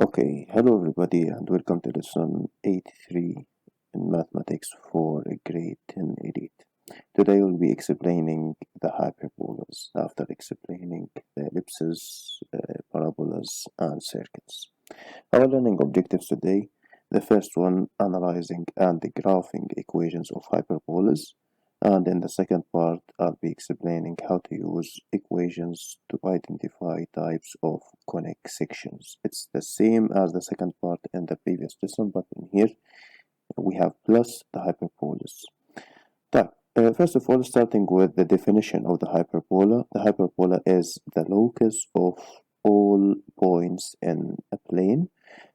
Okay, hello everybody and welcome to lesson 83 in mathematics for grade 10 elite. Today we'll be explaining the hyperbolas after explaining the ellipses, parabolas and circuits. Our learning objectives today, the first one, analyzing and graphing equations of hyperbolas, and in the second part I'll be explaining how to use equations to identify types of conic sections. It's the same as the second part in the previous lesson, but in here we have plus the hyperbolas. First of all, starting with the definition of the hyperbola. The hyperbola is the locus of all points in a plane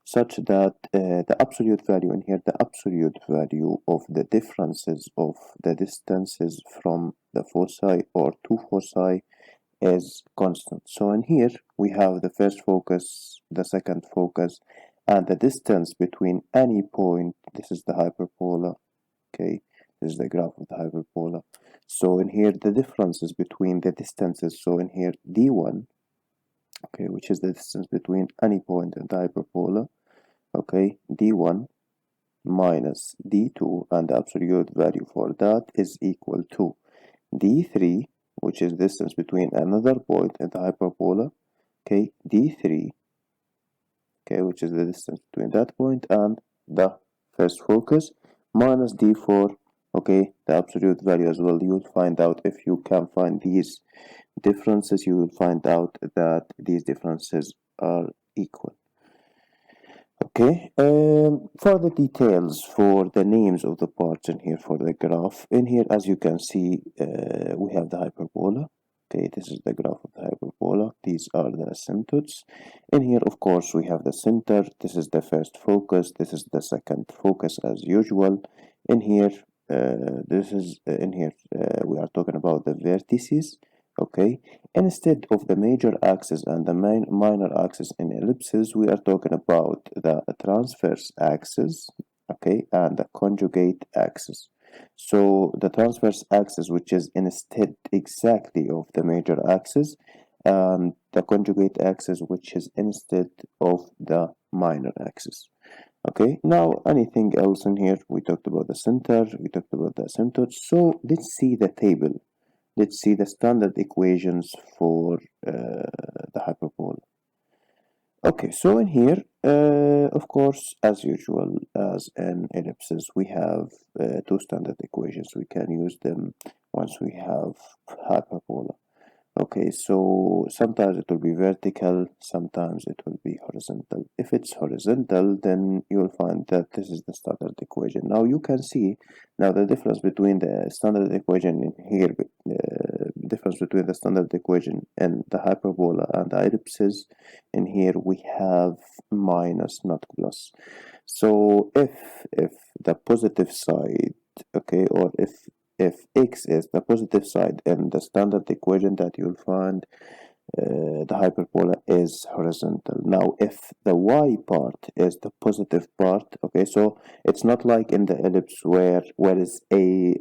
such that the absolute value in here, the absolute value of the differences of the distances from the foci or two foci is constant. So in here we have the first focus, the second focus, and the distance between any point. This is the hyperbola. Okay, this is the graph of the hyperbola. So in here the differences between the distances, so in here d1, okay, which is the distance between any point in the hyperbola, okay, d1 minus d2, and the absolute value for that is equal to d3, which is distance between another point in the hyperbola, okay, d3, okay, which is the distance between that point and the first focus, minus d4, okay, the absolute value as well. You will find out, if you can find these differences, you will find out that these differences are equal. Okay, for the details, for the names of the parts in here, for the graph, in here, as you can see, we have the hyperbola. Okay, this is the graph of the hyperbola. These are the asymptotes. In here, of course, we have the center. This is the first focus. This is the second focus, as usual. In here, we are talking about the vertices. Okay, instead of the major axis and the minor axis in ellipses, we are talking about the transverse axis, okay, and the conjugate axis. So the transverse axis, which is instead exactly of the major axis, and the conjugate axis, which is instead of the minor axis. Okay, now anything else in here? We talked about the center, we talked about the asymptotes. So let's see the table. Let's see the standard equations for the hyperbola. Okay, so in here, of course, as usual, as in ellipses, we have two standard equations. We can use them once we have hyperbola. Okay, so sometimes it will be vertical, sometimes it will be horizontal. If it's horizontal, then you'll find that this is the standard equation. Now you can see now the difference between the standard equation in here, difference between the standard equation and the hyperbola and the ellipses. In here we have minus, not plus. So if the positive side, okay, or if x is the positive side in the standard equation, that you'll find the hyperbola is horizontal. Now if the y part is the positive part, okay, so it's not like in the ellipse where is a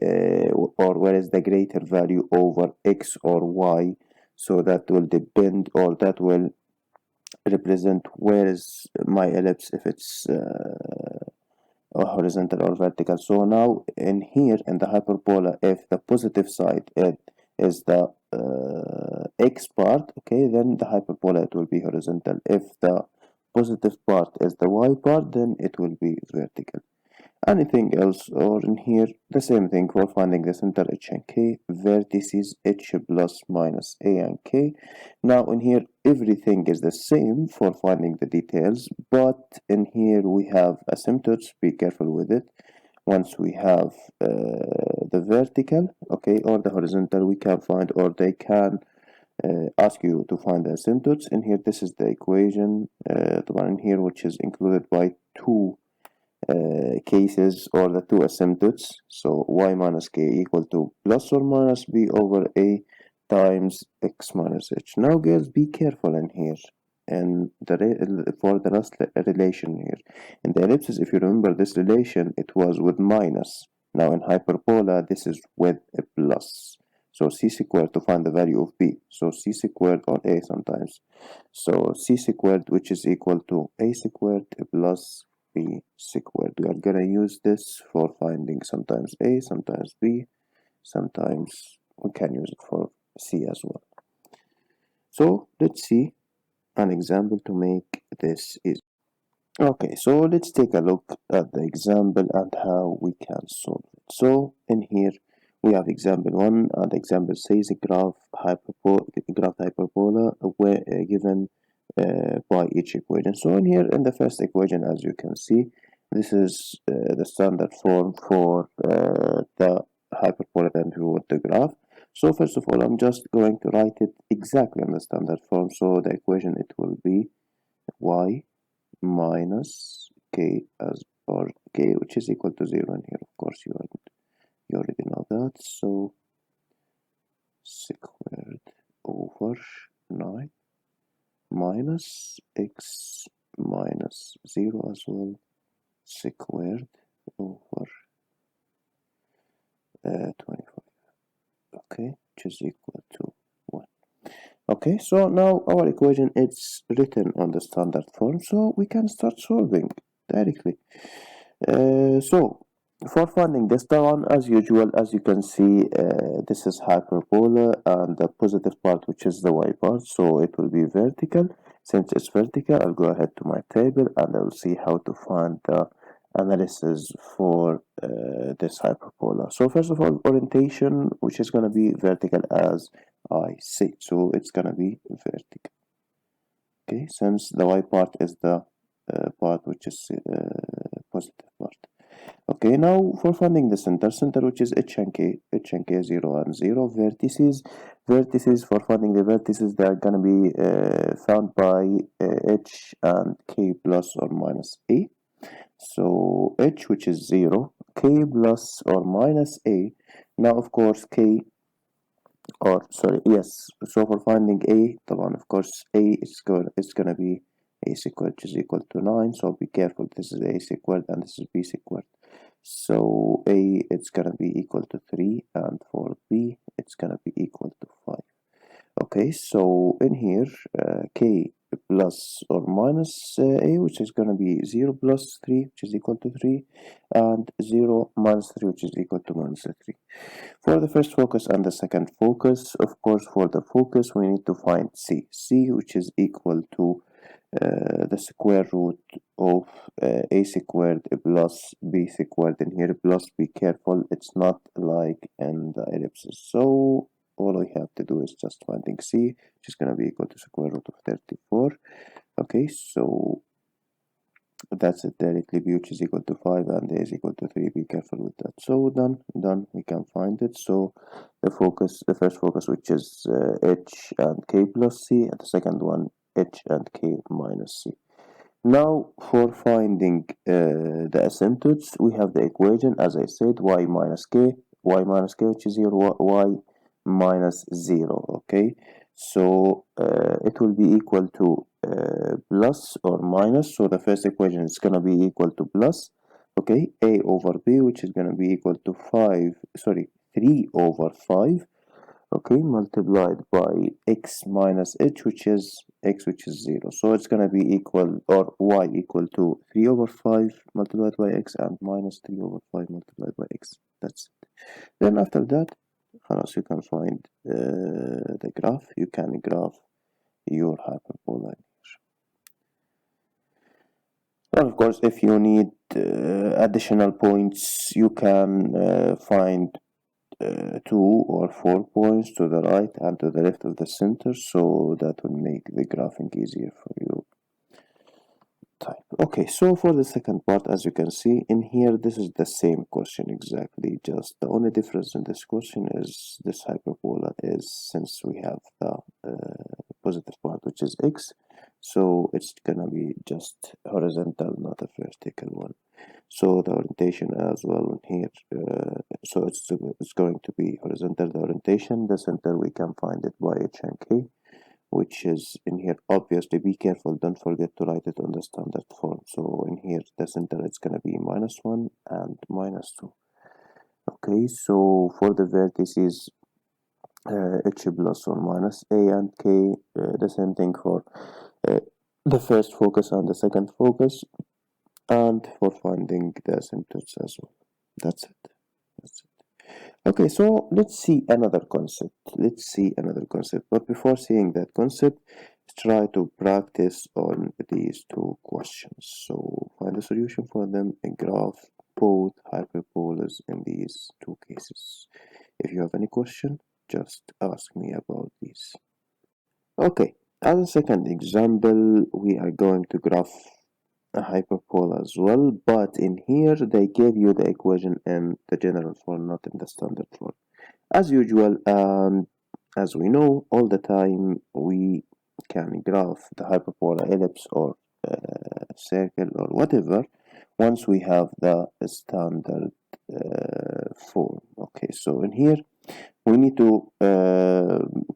or where is the greater value over x or y, so that will depend, or that will represent where is my ellipse, if it's or horizontal or vertical. So now in here in the hyperbola, if the positive side is the x part, okay, then the hyperbola, it will be horizontal. If the positive part is the y part, then it will be vertical. Anything else, or in here the same thing for finding the center, h and k, vertices h plus minus a and k. Now in here everything is the same for finding the details, but in here we have asymptotes. Be careful with it. Once we have the vertical, okay, or the horizontal, we can find, or they can ask you to find the asymptotes. In here this is the equation, the one in here, which is included by two cases, or the two asymptotes. So y minus k equal to plus or minus b over a times x minus h. Now girls, be careful in here, and for the last relation here in the ellipses, if you remember this relation, it was with minus. Now in hyperbola this is with a plus. So c squared to find the value of b. So c squared or a sometimes. So c squared, which is equal to a squared plus b squared. We are gonna use this for finding sometimes a, sometimes b, sometimes we can use it for c as well. So let's see an example to make this easy. Okay, so let's take a look at the example and how we can solve it. So in here we have example 1, and example says a graph hyperbola where given by each equation. So in here in the first equation, as you can see, this is the standard form for the hyperbola that we want to graph. So first of all, I'm just going to write it exactly on the standard form. So the equation, it will be y minus k as or k, which is equal to 0 in here. Of course, you already know that. So squared over 9 minus x minus 0 as well, squared over 25. Okay, which is equal to 1. Okay, so now our equation is written on the standard form, so we can start solving directly. So for finding this one, as usual, as you can see, this is hyperbola, and the positive part, which is the y part, so it will be vertical. Since it's vertical, I'll go ahead to my table and I will see how to find the analysis for this hyperbola. So first of all, orientation, which is going to be vertical as I see, so it's going to be vertical. Okay, since the y part is the part which is positive part. Okay, now for finding the center, which is h and k 0 and 0, vertices, for finding the vertices, they are going to be found by h and k plus or minus a. So h, which is 0, k plus or minus a. Now of course k, or sorry, yes, so for finding a, the one, of course a is gonna be a squared, which is equal to 9. So be careful, this is a squared and this is b squared. So a, it's gonna be equal to 3, and for b it's gonna be equal to 5. Okay, so in here k plus or minus a, which is gonna be 0 plus 3, which is equal to 3, and 0 minus 3, which is equal to minus 3. For the first focus and the second focus, of course, for the focus, we need to find c, which is equal to the square root of a squared plus b squared. In here, plus, be careful, it's not like in the ellipses. So all we have to do is just finding c, which is going to be equal to square root of 34. Okay, so that's it directly. B, which is equal to 5, and A is equal to 3. Be careful with that. So done, we can find it. So the first focus, which is h and k plus c, and the second one h and k minus c. Now for finding the asymptotes, we have the equation, as I said, y minus k, which is 0, y minus 0. Okay, so it will be equal to plus or minus. So the first equation is going to be equal to plus, okay, a over b, which is going to be equal to 3 over 5, okay, multiplied by x minus h, which is 0. So it's going to be equal, or y equal to 3 over 5 multiplied by x and minus 3 over 5 multiplied by x. That's it. Then after that, you can find the graph. You can graph your hyperbola. And of course, if you need additional points, you can find 2 or 4 points to the right and to the left of the center, so that will make the graphing easier for you. Okay, so for the second part, as you can see in here, this is the same question exactly, just the only difference in this question is this hyperbola is, since we have the positive part, which is x, so it's gonna be just horizontal, not a vertical one. So the orientation as well in here, so it's going to be horizontal, the orientation. The center, we can find it by h and k, which is in here. Obviously, be careful, don't forget to write it on the standard form. So in here, the center, it's going to be -1 and -2. Okay, so for the vertices, h plus or minus a and k, the same thing for uh, the first focus and the second focus, and for finding the asymptotes as well. That's it. That's it. Okay, so let's see another concept. Let's see another concept. But before seeing that concept, try to practice on these two questions. So find a solution for them and graph both hyperbolas in these two cases. If you have any question, just ask me about these. Okay, as a second example, we are going to graph a hyperbola as well, but in here they gave you the equation in the general form, not in the standard form. As usual, as we know, all the time we can graph the hyperbola, ellipse, or circle, or whatever, once we have the standard form. Okay, so in here we need to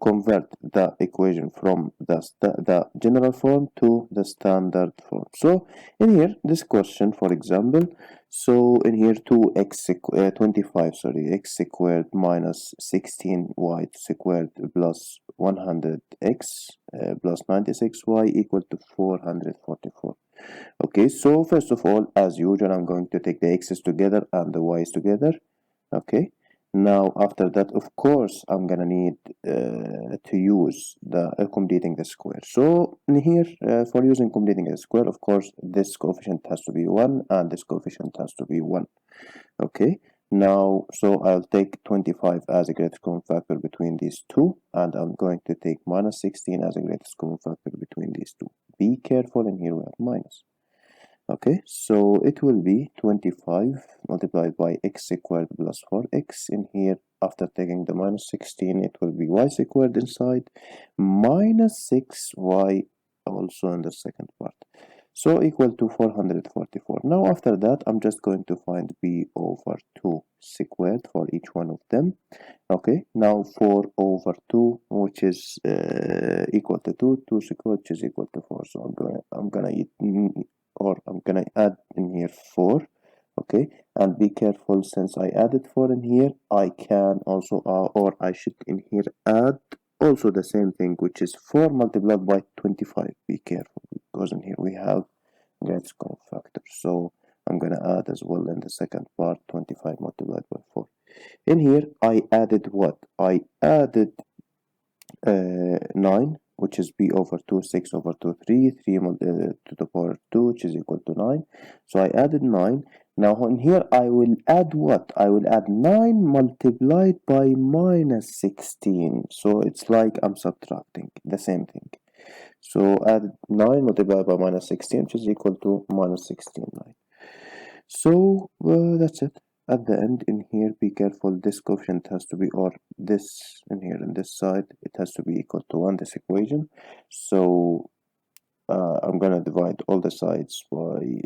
convert the equation from the general form to the standard form. So in here, this question, for example, so in here 25, sorry, x squared minus 16y squared plus 100x plus 96y equal to 444. Okay, so first of all, as usual, I'm going to take the x's together and the y's together. Okay, now after that, of course, I'm gonna need to use the completing the square. So in here, for using completing the square, of course, this coefficient has to be 1 and this coefficient has to be 1. Okay, now, so I'll take 25 as a greatest common factor between these two, and I'm going to take minus 16 as a greatest common factor between these two. Be careful, in here we have minus. Okay, so it will be 25 multiplied by x squared plus 4x. In here, after taking the minus 16, it will be y squared inside minus 6y also in the second part. So equal to 444. Now after that, I'm just going to find b over 2 squared for each one of them. Okay, now 4 over 2, which is equal to 2 squared, which is equal to 4. So I'm gonna add in here 4. Okay, and be careful, since I added 4 in here, I can also or I should in here add also the same thing, which is 4 multiplied by 25. Be careful, because in here we have greatest common factor. So I'm gonna add as well in the second part 25 multiplied by 4. In here I added what? I added 9, which is b over 2, 6 over 2, 3 to the power 2, which is equal to 9. So I added 9. Now in here I will add what? I will add 9 multiplied by minus 16. So it's like I'm subtracting the same thing. So add 9 multiplied by minus 16, which is equal to minus 16, 9. So that's it. At the end in here, be careful, this coefficient has to be, or this in here in this side, it has to be equal to 1, this equation. So I'm gonna divide all the sides by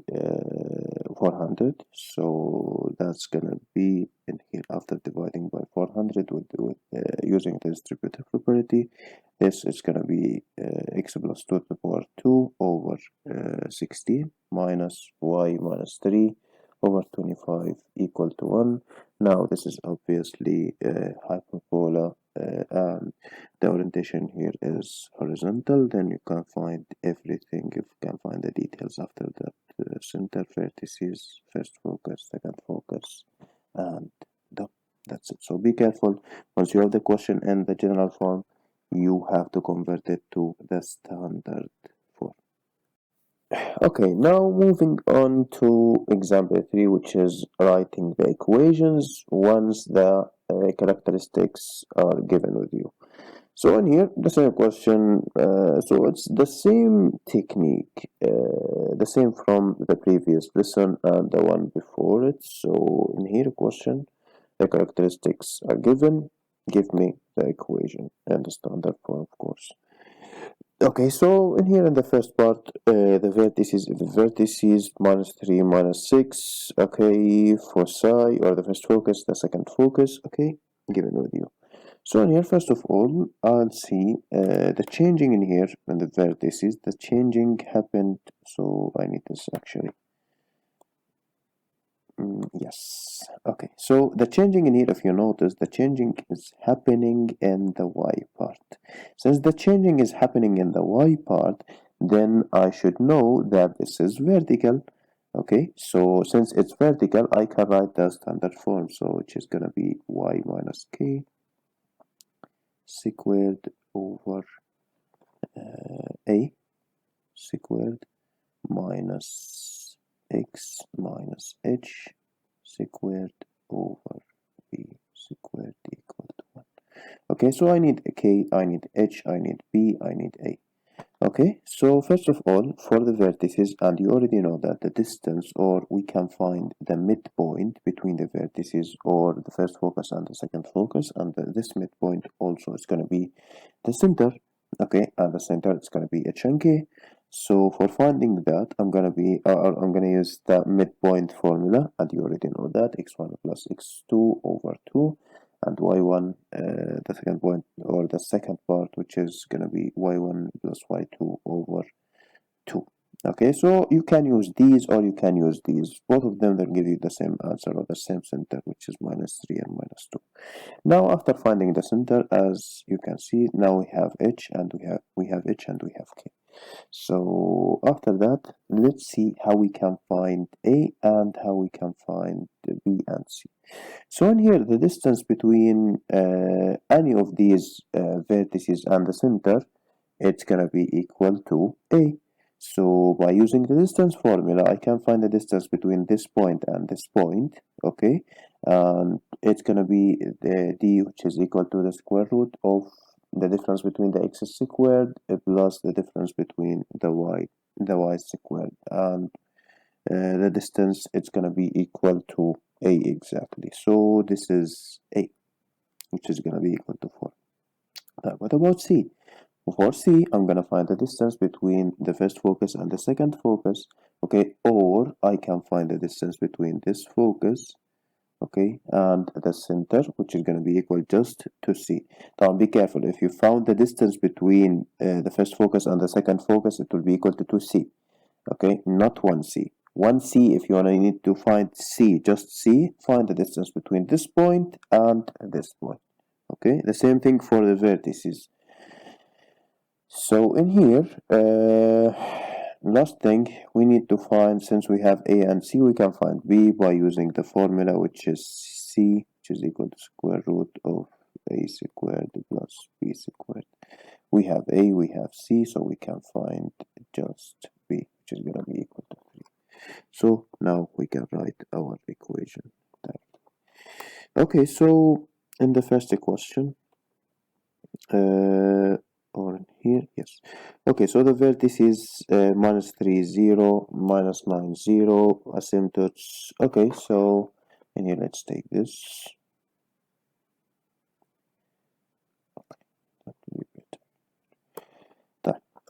400. So that's gonna be in here, after dividing by 400 with using the distributive property, this is gonna be x plus 2 to the power 2 over 16 minus y minus 3 over 25 equal to 1. Now this is obviously hyperbola, and the orientation here is horizontal. Then you can find everything, you can find the details after that. Center, vertices, first focus, second focus, and that's it. So be careful, once you have the question in the general form, you have to convert it to the standard form. Okay, now moving on to example 3, which is writing the equations once the characteristics are given with you. So in here, the same question, so it's the same technique, the same from the previous lesson and the one before it. So in here, question, the characteristics are given, give me the equation and the standard form, of course. Okay, so in here in the first part, the vertices minus 3 minus 6, okay, for psi, or the first focus, the second focus, okay, given with you. So in here, first of all, I'll see the changing in here in the vertices, the changing happened, so I need this actually. Yes. Okay. So the changing in here, if you notice, the changing is happening in the y part. Since the changing is happening in the y part, then I should know that this is vertical. Okay. So since it's vertical, I can write the standard form. So which is gonna be y minus k squared over a squared minus x minus h squared over b squared equal to 1. Okay, so I need k, I need h, I need b, I need a. Okay, so first of all, for the vertices, and you already know that the distance, or we can find the midpoint between the vertices, or the first focus and the second focus, and this midpoint also is going to be the center. Okay, and the center is going to be h and k. So for finding that, I'm gonna use the midpoint formula, and you already know that x1 plus x2 over 2, and y1, the second point or the second part, which is gonna be y1 plus y2 over 2. Okay, so you can use these or you can use these. Both of them will give you the same answer or the same center, which is minus 3 and minus 2. Now, after finding the center, as you can see, now we have h and we have h and we have k. So after that, let's see how we can find A and how we can find B and C. So in here, the distance between any of these vertices and the center, it's gonna be equal to A. So by using the distance formula, I can find the distance between this point and this point, okay? And it's gonna be the d, which is equal to the square root of the difference between the x squared plus the difference between the y squared, and the distance it's gonna be equal to a exactly. So this is a, which is gonna be equal to 4. Now, what about c? For c, I'm gonna find the distance between the first focus and the second focus, okay? Or I can find the distance between this focus, okay, and the center, which is going to be equal just to c. Now be careful, if you found the distance between the first focus and the second focus, it will be equal to 2c, okay, not 1c. 1c, if you need to find c, just c, find the distance between this point and this point, okay? The same thing for the vertices. So in here, last thing we need to find, since we have a and c, we can find b by using the formula, which is c, which is equal to square root of a squared plus b squared. We have a, we have c, so we can find just b, which is going to be equal to 3. So now we can write our equation. Okay, so in the first question, or here, yes. Okay, so the vertex is minus 3 0 minus 9 0 asymptotes. Okay, so and here let's take this.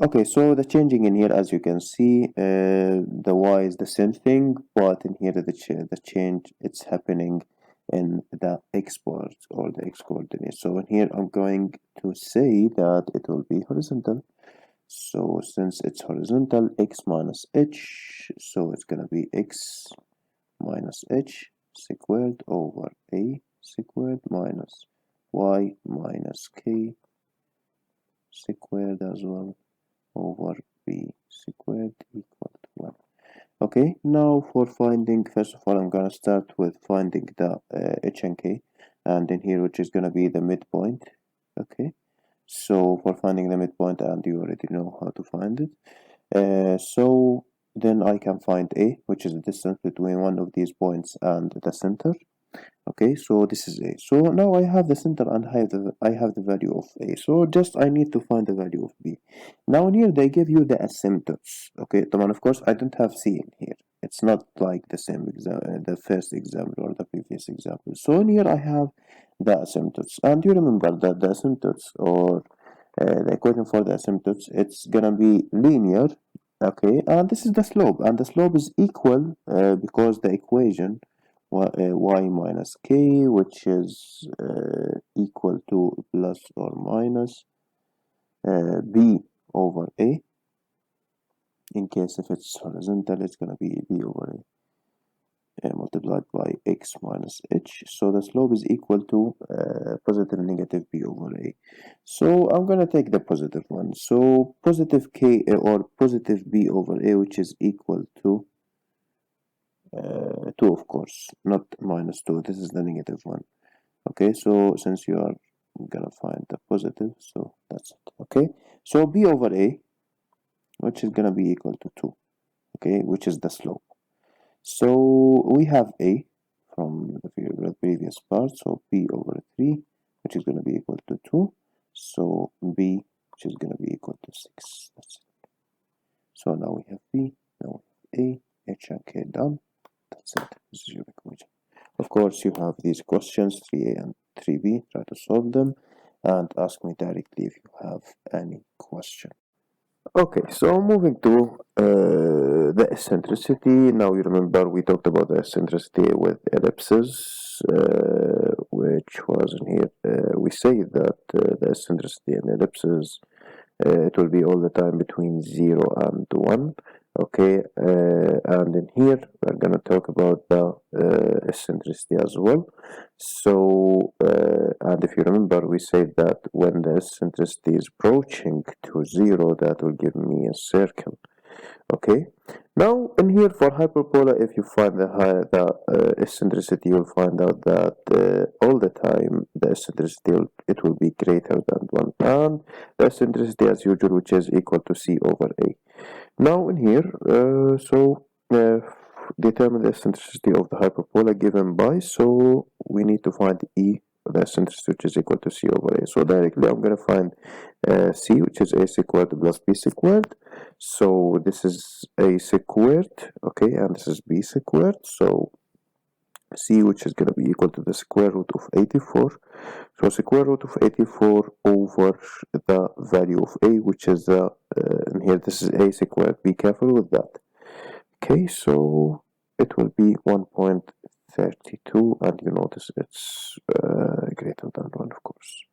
Okay, so the changing in here, as you can see, the y is the same thing, but in here the change it's happening in the x part or the x coordinate. So in here I'm going to say that it will be horizontal. So since it's horizontal, x minus h, so it's gonna be x minus h squared over a squared minus y minus k squared as well over b squared equal to 1. Okay, now for finding, first of all, I'm gonna start with finding the h and k, and in here, which is gonna be the midpoint. Okay, so for finding the midpoint, and you already know how to find it, so then I can find a, which is the distance between one of these points and the center. Okay, so this is a. So now I have the center and I have the value of a. So just I need to find the value of b. Now here they give you the asymptotes. Okay, and of course I don't have c in here. It's not like the same example, the first example or the previous example. So in here I have the asymptotes, and you remember that the asymptotes or the equation for the asymptotes, it's gonna be linear. Okay, and this is the slope, and the slope is equal because the equation y minus k, which is equal to plus or minus b over a. In case if it's horizontal, it's gonna be b over multiplied by x minus h. So the slope is equal to positive negative b over a. So I'm gonna take the positive one. So positive k or positive b over a, which is equal to 2, of course, not minus 2. This is the negative one. Okay, so since you are gonna find the positive, so that's it. Okay, so b over a, which is gonna be equal to 2. Okay, which is the slope. So we have a from the previous part, so b over 3, which is going to be equal to 2. So b, which is going to be equal to 6. That's it. So now we have b, now we have a, h and k done. That's it. This is your equation. Of course, you have these questions, 3a and 3b. Try to solve them and ask me directly if you have any question. Okay, so moving to the eccentricity. Now you remember we talked about the eccentricity with ellipses, which was in here. We say that the eccentricity in ellipses, it will be all the time between 0 and 1. Okay, and in here we're gonna talk about the eccentricity as well. So, and if you remember, we said that when the eccentricity is approaching to 0, that will give me a circle. Okay, now in here for hyperbola, if you find the eccentricity, you'll find out that all the time the eccentricity it will be greater than 1, and the eccentricity as usual, which is equal to c over a. Now in here, determine the eccentricity of the hyperbola given by, so we need to find E, the eccentricity which is equal to c over a. So directly I'm going to find c, which is a squared plus b squared. So this is a squared, okay, and this is b squared. So c, which is going to be equal to the square root of 84. So square root of 84 over the value of a, which is in here this is a squared. Be careful with that. Okay, so it will be 1.32, and you notice it's greater than 1, of course.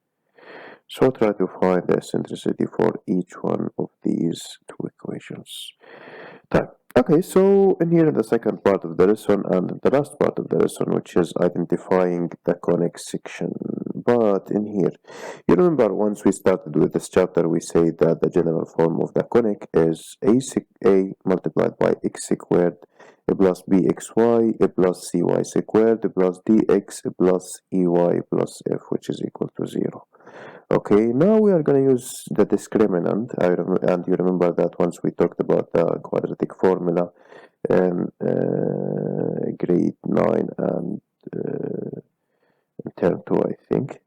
So try to find the eccentricity for each one of these two equations. Okay, so in here in the second part of the lesson and the last part of the lesson, which is identifying the conic section. But in here, you remember once we started with this chapter, we say that the general form of the conic is a multiplied by x squared plus bxy plus cy squared plus dx plus ey plus f, which is equal to 0. Okay, now we are going to use the discriminant, and you remember that once we talked about the quadratic formula in grade 9 and term 2, I think.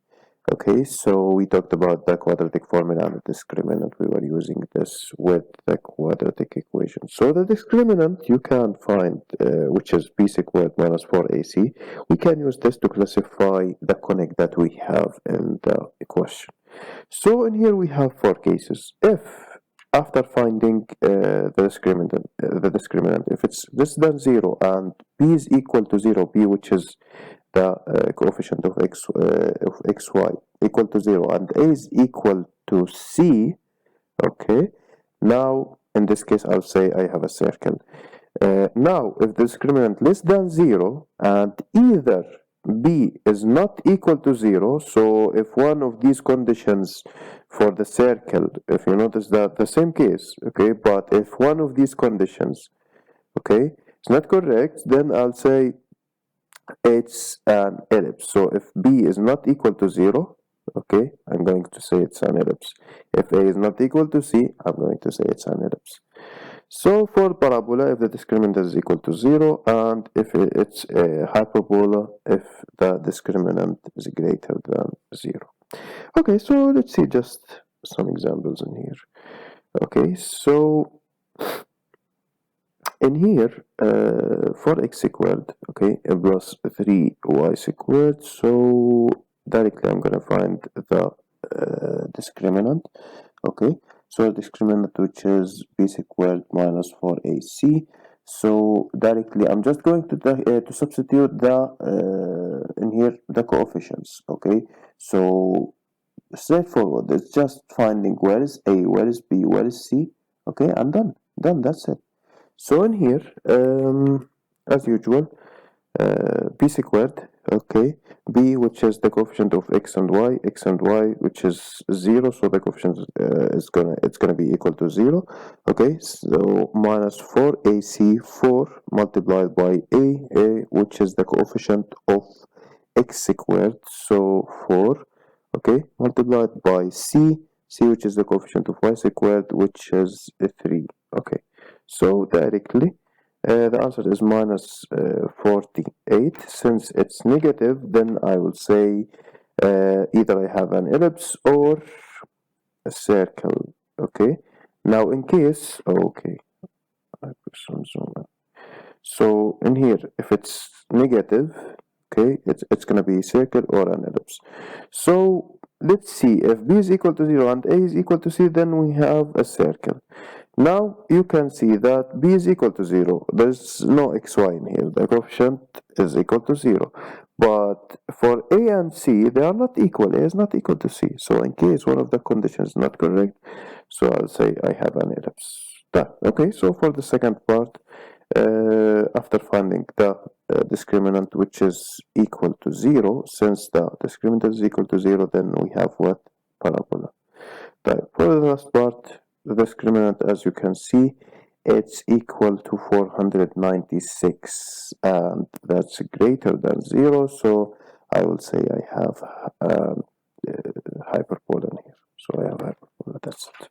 Okay, so we talked about the quadratic formula and the discriminant. We were using this with the quadratic equation. So the discriminant you can find, which is b squared minus 4ac. We can use this to classify the conic that we have in the equation. So in here we have 4 cases. If after finding the discriminant, if it's less than 0 and b is equal to 0, b which is the coefficient of xy equal to 0 and a is equal to c, okay, now in this case I'll say I have a circle. Now if the discriminant less than 0 and either b is not equal to 0, so if one of these conditions for the circle, if you notice that the same case, okay, but if one of these conditions, okay, it's not correct, then I'll say it's an ellipse. So if b is not equal to 0, okay, I'm going to say it's an ellipse. If a is not equal to c, I'm going to say it's an ellipse. So for parabola, if the discriminant is equal to 0, and if it's a hyperbola, if the discriminant is greater than 0. Okay, so let's see just some examples in here. Okay, so in here, for x squared, okay, plus 3y squared, so directly I'm going to find the discriminant, okay, so discriminant which is b squared minus 4ac, so directly I'm just going to substitute the in here the coefficients, okay, so straightforward, it's just finding where is a, where is b, where is c, okay, and done, that's it. So in here, as usual, b squared, okay, b which is the coefficient of x and y which is 0, so the coefficient it's gonna be equal to 0, okay, so minus 4 ac 4 multiplied by a which is the coefficient of x squared, so 4, okay, multiplied by c which is the coefficient of y squared which is 3, okay, so directly the answer is minus 48. Since it's negative, then I will say either I have an ellipse or a circle. Okay. Now, in case, okay, I put some zoom in. So in here, if it's negative, okay, it's gonna be a circle or an ellipse. So let's see if b is equal to 0 and a is equal to c, then we have a circle. Now you can see that b is equal to 0. There's no xy in here. The coefficient is equal to 0. But for a and c, they are not equal. A is not equal to c. So in case one of the conditions is not correct, so I'll say I have an ellipse. Done. Okay, so for the second part, after finding the discriminant which is equal to 0, since the discriminant is equal to 0, then we have what? Parabola. Right. For the last part, the discriminant, as you can see, it's equal to 496, and that's greater than 0, so I will say I have hyperbola in here. So I have hyperbola, that's it.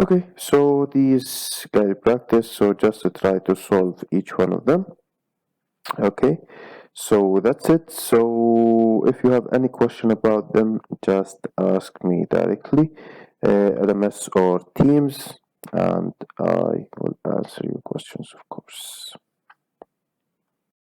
Okay, so these guide practice, so just to try to solve each one of them. Okay, so that's it. So if you have any question about them, just ask me directly, LMS or Teams, and I will answer your questions, of course.